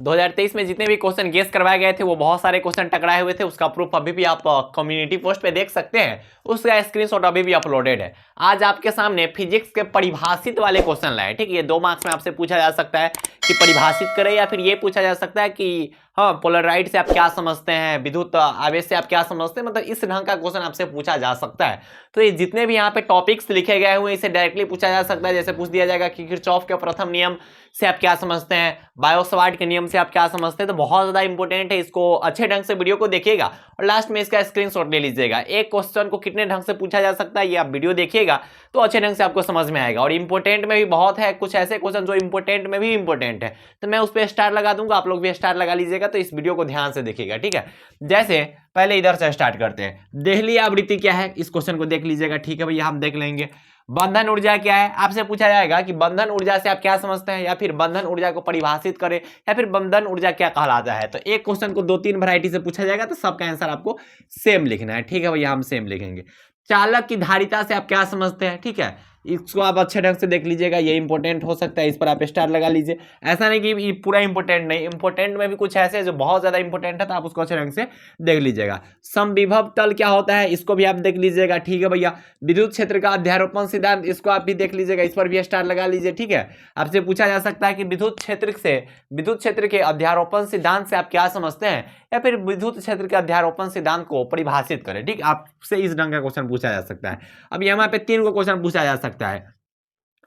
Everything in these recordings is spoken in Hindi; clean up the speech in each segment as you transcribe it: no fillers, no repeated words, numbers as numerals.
2023 में जितने भी क्वेश्चन गेस करवाए गए थे वो बहुत सारे क्वेश्चन टकराए हुए थे, उसका प्रूफ अभी भी आप कम्युनिटी पोस्ट पे देख सकते हैं, उसका स्क्रीनशॉट अभी भी अपलोडेड है। आज आपके सामने फिजिक्स के परिभाषित वाले क्वेश्चन लाए, ठीक है। ये 2 मार्क्स में आपसे पूछा जा सकता है कि परिभाषित करें, या फिर ये पूछा जा सकता है कि हाँ पोलराइड से आप क्या समझते हैं, विद्युत आवेश से आप क्या समझते हैं, मतलब इस ढंग का क्वेश्चन आपसे पूछा जा सकता है। तो ये जितने भी यहाँ पे टॉपिक्स लिखे गए हुए इसे डायरेक्टली पूछा जा सकता है। जैसे पूछ दिया जाएगा कि किरचॉफ के प्रथम नियम से आप क्या समझते हैं, बायो-सवार्ट के नियम से आप क्या समझते हैं। तो बहुत ज्यादा इंपॉर्टेंट है, इसको अच्छे ढंग से वीडियो को देखिएगा और लास्ट में इसका स्क्रीनशॉट ले लीजिएगा। एक क्वेश्चन को कितने ढंग से पूछा जा सकता है ये आप वीडियो देखिएगा तो अच्छे ढंग से आपको समझ में आएगा। और इंपॉर्टेंट में भी बहुत है, कुछ ऐसे क्वेश्चन जो इंपॉर्टेंट में भी इंपॉर्टेंट है, तो मैं उस पर स्टार लगा दूंगा, आप लोग भी स्टार लगा लीजिएगा। तो इस वीडियो को ध्यान से देखिएगा, ठीक है। जैसे पहले इधर से स्टार्ट करते हैं, देहली आवृत्ति क्या है, इस क्वेश्चन को देख लीजिएगा, ठीक है भैया, हम देख लेंगे। बंधन ऊर्जा क्या है, आपसे पूछा जाएगा कि बंधन ऊर्जा से आप क्या समझते हैं, या फिर बंधन ऊर्जा को परिभाषित करें, या फिर बंधन ऊर्जा क्या कहलाता है। तो एक क्वेश्चन को 2-3 वैरायटी से पूछा जाएगा, तो सबका आंसर आपको सेम लिखना है, ठीक है भैया, हम सेम लिखेंगे। चालक की धारिता से आप क्या समझते हैं, ठीक है, इसको आप अच्छे ढंग से देख लीजिएगा, ये इंपॉर्टेंट हो सकता है, इस पर आप स्टार लगा लीजिए। ऐसा नहीं कि ये पूरा इंपॉर्टेंट नहीं, इंपॉर्टेंट में भी कुछ ऐसे जो बहुत ज्यादा इंपॉर्टेंट है, तो आप उसको अच्छे ढंग से देख लीजिएगा। समविभव तल क्या होता है, इसको भी आप देख लीजिएगा, ठीक है भैया। विद्युत क्षेत्र का अध्यारोपण सिद्धांत, इसको आप भी देख लीजिएगा, इस पर भी स्टार लगा लीजिए, ठीक है। आपसे पूछा जा सकता है कि विद्युत क्षेत्र के अध्यारोपण सिद्धांत से आप क्या समझते हैं, या फिर विद्युत क्षेत्र के अध्यारोपण सिद्धांत को परिभाषित करें, ठीक, आपसे इस ढंग का क्वेश्चन पूछा जा सकता है। अब यहाँ पे 3 को क्वेश्चन पूछा जा सकता है।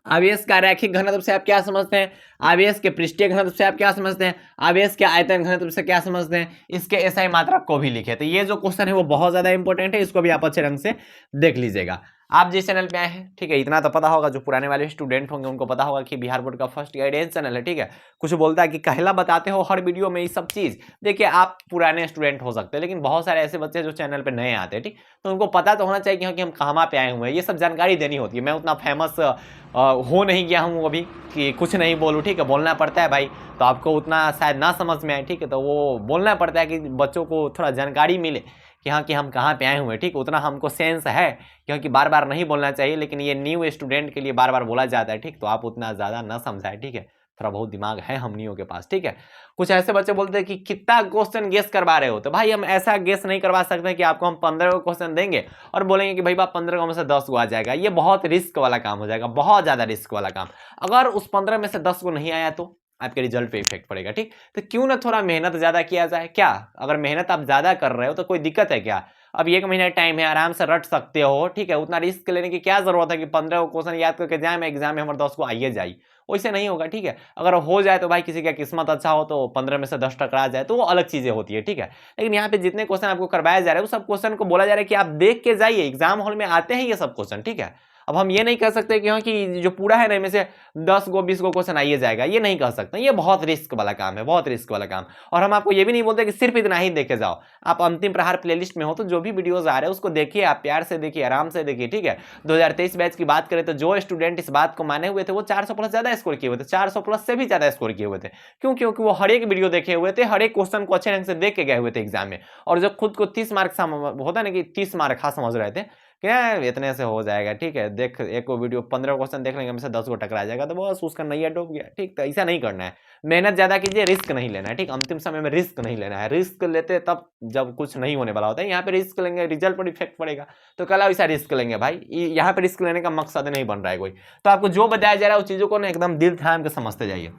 आवेश का रैखिक घनत्व से आप क्या समझते हैं, आवेश के पृष्ठीय घनत्व से आप क्या समझते हैं, आवेश के आयतन घनत्व से क्या समझते हैं, इसके एसआई मात्रक को भी लिखे। तो ये जो क्वेश्चन है वो बहुत ज्यादा इंपॉर्टेंट है, इसको भी आप अच्छे ढंग से देख लीजिएगा। आप जिस चैनल पे आए हैं, ठीक है, इतना तो पता होगा, जो पुराने वाले स्टूडेंट होंगे उनको पता होगा कि बिहार बोर्ड का फर्स्ट गाइडेंस चैनल है, ठीक है। कुछ बोलता है कि कहला बताते हो हर वीडियो में ये सब चीज। देखिए आप पुराने स्टूडेंट हो सकते हैं, लेकिन बहुत सारे ऐसे बच्चे जो चैनल पे नए आते हैं, ठीक, तो उनको पता तो होना चाहिए कि हम कहाँ पे आए हुए हैं, ये सब जानकारी देनी होती है। मैं उतना फेमस हो नहीं गया हूँ अभी कि कुछ नहीं बोलूँ, ठीक है, बोलना पड़ता है भाई, तो आपको उतना शायद ना समझ में आए, ठीक है, तो वो बोलना पड़ता है कि बच्चों को थोड़ा जानकारी मिले कि हाँ कि हम कहाँ पे आए हुए हैं, ठीक, उतना हमको सेंस है, क्योंकि बार बार नहीं बोलना चाहिए, लेकिन ये न्यू स्टूडेंट के लिए बार बार बोला जाता है, ठीक, तो आप उतना ज़्यादा ना समझाएं, ठीक है, थोड़ा बहुत दिमाग है हमनियों के पास, ठीक है। कुछ ऐसे बच्चे बोलते हैं कि कितना क्वेश्चन गेस करवा रहे हो, तो भाई हम ऐसा गेस नहीं करवा सकते कि आपको हम 15 क्वेश्चन देंगे और बोलेंगे कि भाई 15 में से 10 को आ जाएगा। ये बहुत रिस्क वाला काम हो जाएगा, बहुत ज़्यादा रिस्क वाला काम। अगर उस 15 में से 10 को नहीं आया तो आपके रिजल्ट पे इफेक्ट पड़ेगा, ठीक। तो क्यों ना थोड़ा मेहनत ज्यादा किया जाए, क्या अगर मेहनत आप ज्यादा कर रहे हो तो कोई दिक्कत है क्या? अब 1 महीना टाइम है, आराम से रट सकते हो, ठीक है, उतना रिस्क लेने की क्या जरूरत है कि 15 क्वेश्चन याद करके जाए, मैं एग्जाम में हमारे 10 को आइए जाए, वैसे नहीं होगा, ठीक है। अगर हो जाए तो भाई किसी का किस्मत अच्छा हो तो 15 में से 10 टकरा जाए तो वो अलग चीजें होती है, ठीक है। लेकिन यहाँ पे जितने क्वेश्चन आपको करवाया जा रहे हैं वो सब क्वेश्चन को बोला जा रहा है कि आप देख के जाइए, एग्जाम हॉल में आते हैं ये सब क्वेश्चन, ठीक है। अब हम ये नहीं कह सकते कि हाँ कि जो पूरा है ना इनमें से 10 गो 20 गो क्वेश्चन आइए जाएगा, ये नहीं कह सकते, ये बहुत रिस्क वाला काम है, बहुत रिस्क वाला काम। और हम आपको ये भी नहीं बोलते कि सिर्फ इतना ही देखे जाओ, आप अंतिम प्रहार प्लेलिस्ट में हो तो जो भी वीडियोस आ रहे हैं उसको देखिए, आप प्यार से देखिए, आराम से देखिए, ठीक है। 2023 बैच की बात करें तो जो स्टूडेंट इस बात को माने हुए थे वो 400 प्लस ज्यादा स्कोर किए हुए थे, 400 प्लस से भी ज्यादा स्कोर किए हुए थे। क्यों? क्योंकि वो हर एक वीडियो देखे हुए थे, हर एक क्वेश्चन को अच्छे ढंग से देख के गए हुए थे एग्जाम में। और जो खुद को 30 मार्क होता है ना कि 30 मार्क खा समझ रहे थे क्या इतने से हो जाएगा, ठीक है, देख एक वीडियो 15 क्वेश्चन देख लेंगे, में से 10 को टकरा जाएगा तो बस उसका नैया डूब गया, ठीक। तो ऐसा नहीं करना है, मेहनत ज्यादा कीजिए, रिस्क नहीं लेना है, ठीक। अंतिम समय में रिस्क नहीं लेना है, रिस्क लेते तब जब कुछ नहीं होने वाला होता है। यहाँ पे रिस्क लेंगे रिजल्ट पर इफेक्ट पड़ेगा, तो कल ऐसा रिस्क लेंगे भाई, यहाँ पे रिस्क लेने का मकसद नहीं बन रहा है कोई। तो आपको जो बताया जा रहा है उस चीजों को ना एकदम दिल थाम के समझते जाइए,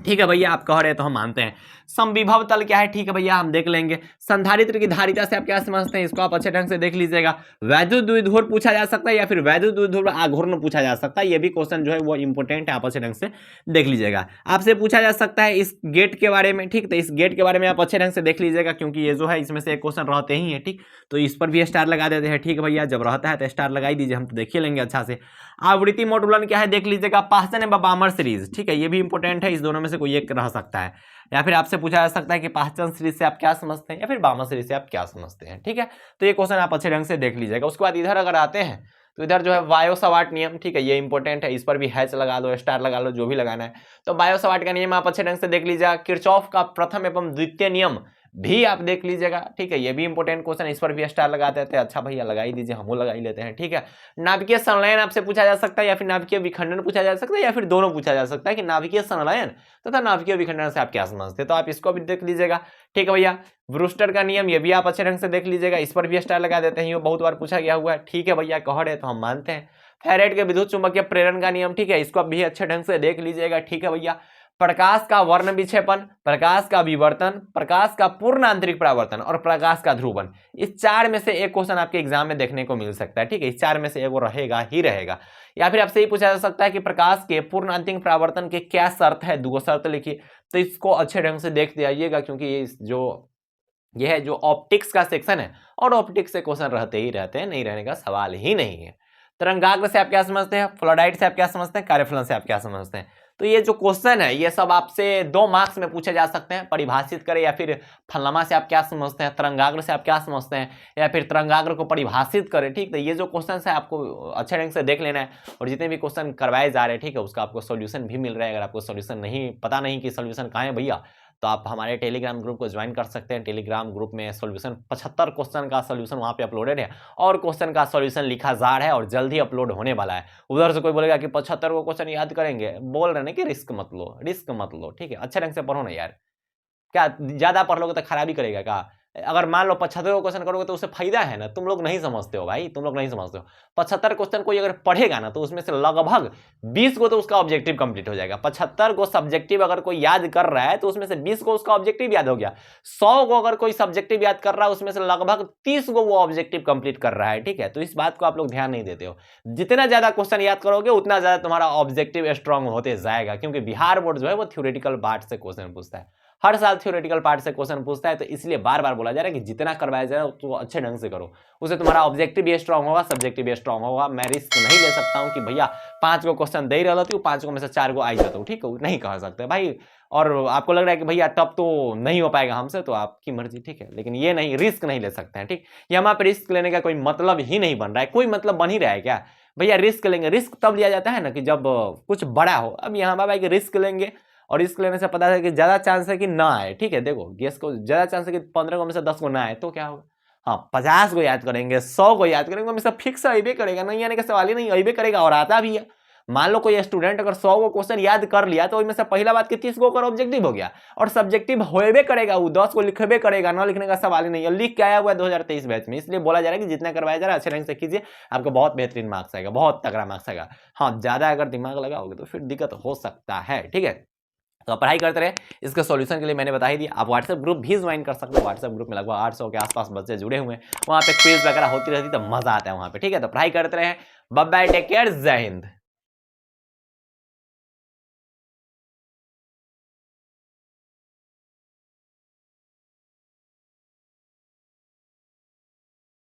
ठीक है भैया। आप कह रहे हैं तो हम मानते हैं। समविभव तल क्या है, ठीक है भैया, हम देख लेंगे। संधारित्र की धारिता से आप क्या समझते हैं, इसको आप अच्छे ढंग से देख लीजिएगा। वैद्युत द्विध्रुव पूछा जा सकता है या फिर वैद्युत द्विध्रुव आघूर्ण पूछा जा सकता है, ये भी क्वेश्चन जो है वो इंपॉर्टेंट है, आप अच्छे ढंग से देख लीजिएगा। आपसे पूछा जा सकता है इस गेट के बारे में, ठीक, तो इस गेट के बारे में आप अच्छे ढंग से देख लीजिएगा, क्योंकि ये जो है इसमें से एक क्वेश्चन रहते ही है, ठीक, तो इस पर भी स्टार लगा देते हैं, ठीक है भैया। जब रहता है तो स्टार लगाई दीजिए, हम तो देख ही लेंगे अच्छा से। आवृत्ति मोडुलन क्या है देख लीजिएगा। पास्टन एवं बामर सीरीज, ठीक है, ये भी इंपॉर्टेंट है, इस दोनों में से कोई एक रह सकता है। या फिर आपसे पूछा जा सकता है कि पास्टन सीरीज से आप क्या समझते हैं, या फिर बामर सीरीज से आप क्या समझते हैं, ठीक है। तो ये क्वेश्चन आप अच्छे ढंग से देख लीजिएगा। उसके बाद इधर अगर आते हैं तो इधर जो है बायो-सवार्ट नियम, ठीक है, ये इंपॉर्टेंट है, इस पर भी हैच लगा लो, स्टार लगा लो, जो भी लगाना है। तो बायो-सवार्ट का नियम आप अच्छे ढंग से देख लीजिएगा। किरचॉफ का प्रथम एवं द्वितीय नियम भी आप देख लीजिएगा, ठीक है। ये भी इंपॉर्टेंट क्वेश्चन, इस पर भी स्टार लगा देते हैं। अच्छा भैया लगा ही दीजिए, हम लगा ही लेते हैं, ठीक है। नाभिकीय संलयन आपसे पूछा जा सकता है, या फिर नाभिकीय विखंडन पूछा जा सकता है, या फिर दोनों पूछा जा सकता है कि नाभिकीय संलयन तथा नाभिकीय विखंडन से आप क्या समझते हैं, तो आप इसको भी देख लीजिएगा, ठीक है भैया। ब्रूस्टर का नियम, ये भी आप अच्छे ढंग से देख लीजिएगा, इस पर भी स्टार लगा देते हैं, ये बहुत बार पूछा गया हुआ है, ठीक है भैया। कहड़ है तो हम मानते हैं। फेरेट के विद्युत चुंबकीय प्रेरण का नियम, ठीक है, इसको भी अच्छे ढंग से देख लीजिएगा, ठीक है भैया। प्रकाश का वर्ण विक्षेपण, प्रकाश का विवर्तन, प्रकाश का पूर्ण आंतरिक परावर्तन और प्रकाश का ध्रुवन, इस चार में से एक क्वेश्चन आपके एग्जाम में देखने को मिल सकता है, ठीक है। इस चार में से एक वो रहेगा ही रहेगा। या फिर आपसे ये पूछा जा सकता है कि प्रकाश के पूर्ण आंतरिक परावर्तन के क्या शर्त है, दो शर्त लिखिए। तो इसको अच्छे ढंग से देख जाइएगा, क्योंकि ये है जो ऑप्टिक्स का सेक्शन है, और ऑप्टिक्स से क्वेश्चन रहते ही रहते हैं, नहीं रहने का सवाल ही नहीं है। तरंगाग्र से आप क्या समझते हैं, फ्लोराइड से आप क्या समझते हैं, कार्यफलन से आप क्या समझते हैं। तो ये जो क्वेश्चन है ये सब आपसे 2 मार्क्स में पूछे जा सकते हैं। परिभाषित करें, या फिर फलनमा से आप क्या समझते हैं, तरंगाग्र से आप क्या समझते हैं, या फिर तरंगाग्र को परिभाषित करें, ठीक। तो ये जो क्वेश्चन है आपको अच्छे ढंग से देख लेना है, और जितने भी क्वेश्चन करवाए जा रहे हैं, ठीक है, उसका आपको सोल्यूशन भी मिल रहा है। अगर आपको सोल्यूशन नहीं पता नहीं कि सोल्यूशन कहाँ है भैया, तो आप हमारे टेलीग्राम ग्रुप को ज्वाइन कर सकते हैं। टेलीग्राम ग्रुप में सोल्यूशन 75 क्वेश्चन का सोल्यूशन वहाँ पे अपलोडेड है, और क्वेश्चन का सोल्यूशन लिखा जा रहा है और जल्द ही अपलोड होने वाला है। उधर से कोई बोलेगा कि 75 को क्वेश्चन याद करेंगे, बोल रहे हैं कि रिस्क मत लो, रिस्क मत लो, ठीक है। अच्छे ढंग से पढ़ो ना यार, क्या ज्यादा पढ़ लोगे तो खराबी करेगा क्या। अगर मान लो 75 को क्वेश्चन करोगे तो उससे फायदा है ना, तुम लोग नहीं समझते हो भाई, तुम लोग नहीं समझते हो। 75 क्वेश्चन कोई अगर पढ़ेगा ना तो उसमें से लगभग 20 को तो उसका ऑब्जेक्टिव कंप्लीट हो जाएगा। 75 को सब्जेक्टिव अगर कोई याद कर रहा है तो उसमें से 20 को उसका ऑब्जेक्टिव याद हो गया। 100 को अगर कोई सब्जेक्टिव याद कर रहा है उसमें से लगभग 30 को वो ऑब्जेक्टिव कंप्लीट कर रहा है, ठीक है। तो इस बात को आप लोग ध्यान नहीं देते हो। जितना ज्यादा क्वेश्चन याद करोगे उतना ज्यादा तुम्हारा ऑब्जेक्टिव स्ट्रांग होते जाएगा, क्योंकि बिहार बोर्ड जो है वो थ्योरेटिकल पार्ट से क्वेश्चन पूछता है, हर साल थ्योरेटिकल पार्ट से क्वेश्चन पूछता है। तो इसलिए बार बार बोला जा रहा है कि जितना करवाया जाए तो अच्छे ढंग से करो, उससे तुम्हारा ऑब्जेक्टिव भी स्ट्रांग होगा, सब्जेक्टिव भी स्ट्रांग होगा। मैं रिस्क नहीं ले सकता हूं कि भैया 5 को क्वेश्चन दे रहा हूं, 5 को में से 4 को आई जाता हूं, ठीक है, नहीं कह सकते भाई। और आपको लग रहा है कि भैया टफ तो नहीं हो पाएगा हमसे, तो आपकी मर्जी, ठीक है, लेकिन ये नहीं, रिस्क नहीं ले सकते हैं, ठीक। ये हमारे रिस्क लेने का कोई मतलब ही नहीं बन रहा है, कोई मतलब बन ही रहा है क्या भैया। रिस्क लेंगे, रिस्क तब लिया जाता है ना कि जब कुछ बड़ा हो। अब यहाँ बाबा कि रिस्क लेंगे, और रिस्क लेने से पता है कि ज्यादा चांस है कि ना आए, ठीक है। देखो गैस को ज्यादा चांस है कि 15 को में से 10 को ना आए, तो क्या होगा, हाँ 50 को याद करेंगे, 100 को याद करेंगे, हमेशा फिक्स अबे करेगा, नहीं आने का सवाल ही नहीं, अबे करेगा और आता भी है। मान लो कोई स्टूडेंट अगर 100 को क्वेश्चन याद कर लिया तो उसमें से पहला बात कि 30 को ऑब्जेक्टिव हो गया, और सब्जेक्टिव होबे करेगा, वो 10 को लिखबे करेगा, ना लिखने का सवाल ही नहीं है। लिख के आया हुआ है 2023 बैच में, इसलिए बोला जा रहा है कि जितना करवाया जा रहा है अच्छे ढंग से कीजिए, आपको बहुत बेहतरीन मार्क्स आएगा, बहुत तगड़ा मार्क्स आएगा। हाँ ज्यादा अगर दिमाग लगाओगे तो फिर दिक्कत हो सकता है, ठीक है। तो आप पढ़ाई करते रहे, इसके सॉल्यूशन के लिए मैंने बता ही दिया। आप व्हाट्सएप ग्रुप भी ज्वाइन कर सकते हो, व्हाट्सएप ग्रुप में लगभग 800 के आसपास बच्चे जुड़े हुए हैं, वहाँ पे क्विज वगैरह होती रहती तो मजा आता है वहाँ पे, ठीक है। तो पढ़ाई करते रहे, बाय बाय, टेक केयर, जय हिंद।